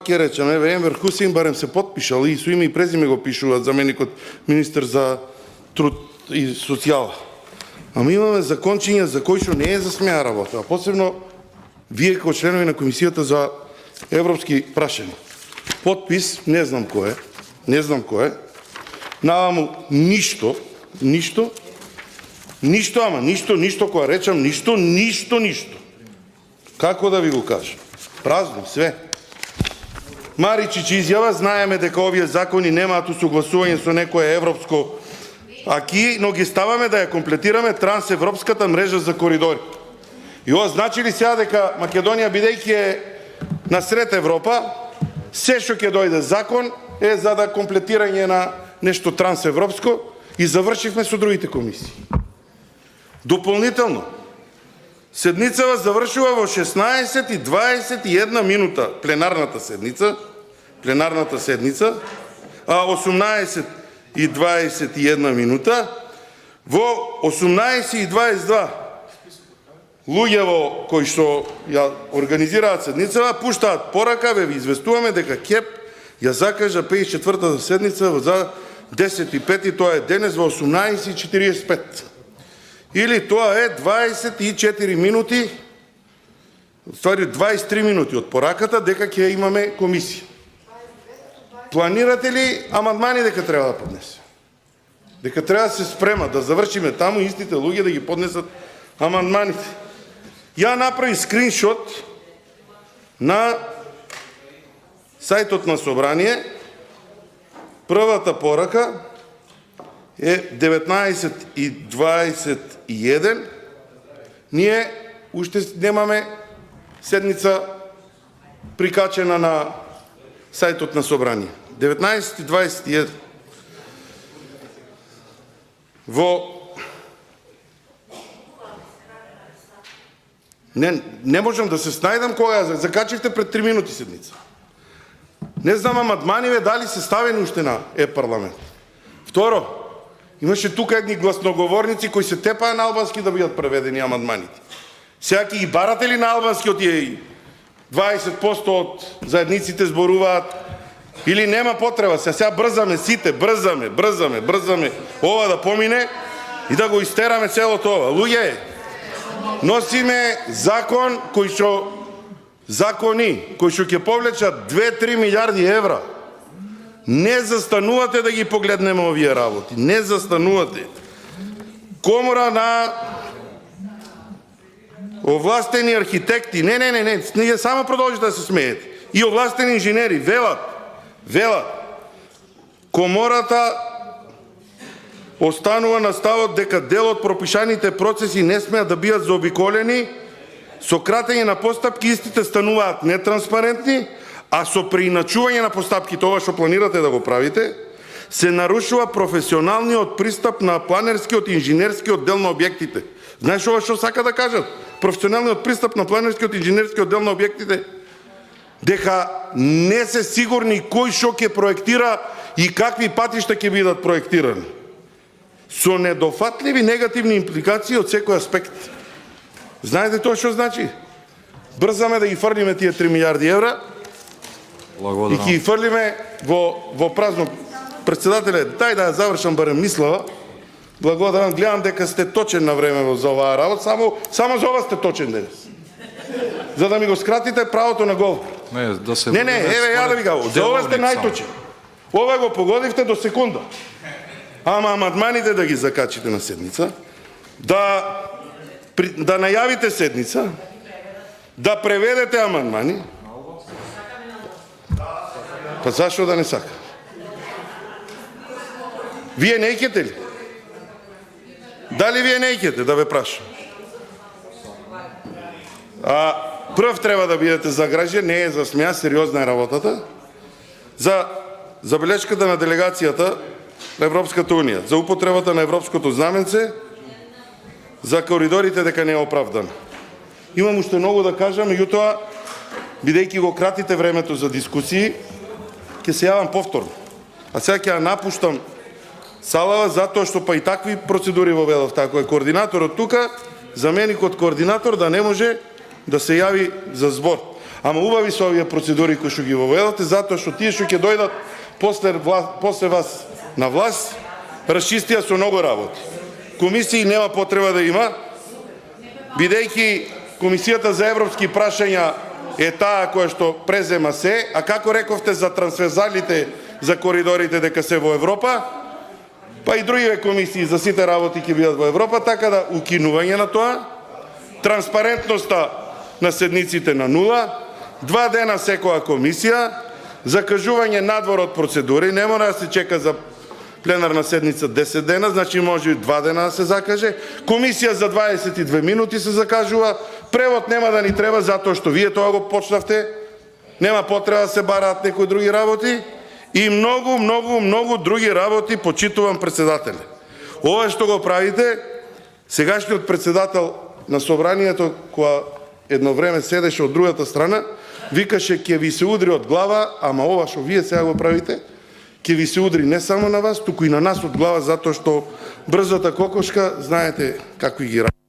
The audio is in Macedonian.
ќе речем, еве Енвер Хусейн барем се потпишал и со име и презиме го пишуваат заменикот министер за труд и социјала. Ама имаме закончиња за кои што не е за смеа работа, а посебно вие како членови на Комисијата за европски прашања. Потпис, не знам кој е, наваму ништо, кога речам ништо. Како да ви го кажам? Празно, све. Маричич изјава, знаеме дека овие закони немаат усогласување со некое европско аки, но ги ставаме да ја комплетираме трансевропската мрежа за коридори. И ова значи ли сега дека Македонија, бидејќи е насред Европа, се што ќе дојде закон е за да комплетирање на нешто трансевропско и завршивме со другите комисии. Дополнително, седницава завршува во 16:21 минута пленарната седница, а 18:21 минута, во 18:22 луѓето кои што ја организираат седницава пуштаат порака, ве известуваме дека КЕП ја закажа 54-та седница за 10:05, тоа е денес во 18:45. Или тоа е 24 минути, ствари 23 минути од пораката дека ќе имаме комисија. Планирате ли амандмани дека треба да поднесе? Дека треба да се спрема, да завршиме таму истите луѓе да ги поднесат амандманите. Ја направи скриншот на сајтот на Собрание. Првата порака е 19:21. Ние уште немаме седница прикачена на сајтот на Собрание. 19:21. Не можам да се снајдам кога ја закачивте пред 3 минути седница. Не знам амандманиве дали се ставени уште на парламент. Второ, имаше тука едни гласноговорници кои се тепаа на албански да бидат преведени амандманите. Сега ќе ги барате ли на албански од тие 20% од заедниците зборуваат или нема потреба? Сега брзаме сите, брзаме ова да помине и да го истераме целото ова. Луѓе, носиме закони кои што ќе повлечат 2-3 милиарди евра. Не застанувате да ги погледнеме овие работи. Не застанувате. Комора на овластени архитекти. Не, само продолжите да се смеете. И овластени инженери велат. Комората останува на ставот дека дел од пропишаните процеси не смеат да бидат заобиколени, со кратење на постапки истите стануваат нетранспарентни, а со преиначување на постапките, ова што планирате да го правите, се нарушува професионалниот пристап на планерскиот и инженерскиот дел на објектите. Знаеш ова што сака да кажат? Професионалниот пристап на планерскиот и инженерскиот дел на објектите? Дека не се сигурни кој што ќе проектира и какви патишта ќе бидат проектирани. Со недофатливи негативни импликации од секој аспект. Знаете тоа што значи? Брзаме да ги фрлиме тие 3 милиарди евра и ќе ги фрлиме во празно. Председателе, дај да ја завршам барем мислава. Благодарам, гледам дека сте точен на време за оваа работа, само за ова сте точен денес. За да ми го скратите правото на говор. Не, еве ја да ви кажам, за ова сте најточен. Ова го погодивте до секунда. Ама амандманите да ги закачите на седница, да најавите седница, да преведете амандмани. Па зашто да не сака? Вие не икете ли? Дали вие не икете, да ве прашам? Прв треба да бидете загражен, не е за смеа, сериозна е работата. За забелешката на делегацијата на Европската Унија, за употребата на европското знаменце, за коридорите дека не е оправдана. Имам уште многу да кажам, меѓутоа, бидејќи го кратите времето за дискусии, ќе се јавам повторно. А сега ќе ја напуштам салава затоа што па и такви процедури воведов, ако е координаторот тука, заменикот координатор да не може да се јави за збор. Ама убави се овие процедури кои што ги воведоте, затоа што тие што ќе дојдат после вас на власт, расчистија со многу работи. Комисии нема потреба да има, бидејќи Комисијата за европски прашања е таа која што презема се, а како рековте за трансверзалите, за коридорите дека се во Европа, па и другиве комисии за сите работи ќе бидат во Европа, така да укинување на тоа, транспарентноста на седниците на нула, 2 дена секоја комисија, закажување надвор од процедури, не мора да се чека за пленарна седница 10 дена, значи може и 2 дена да се закаже, комисија за 22 минути се закажува, превод нема да ни треба затоа што вие тоа го почнавте, нема потреба да се бараат некои други работи и многу други работи, почитувам председателе. Ова што го правите, сегашниот председател на собранието, која едно време седеше од другата страна, викаше ќе ви се удри од глава, ама ова што вие сега го правите, ќе ви се удри не само на вас, туку и на нас од глава, затоа што брзата кокошка, знаете какви ги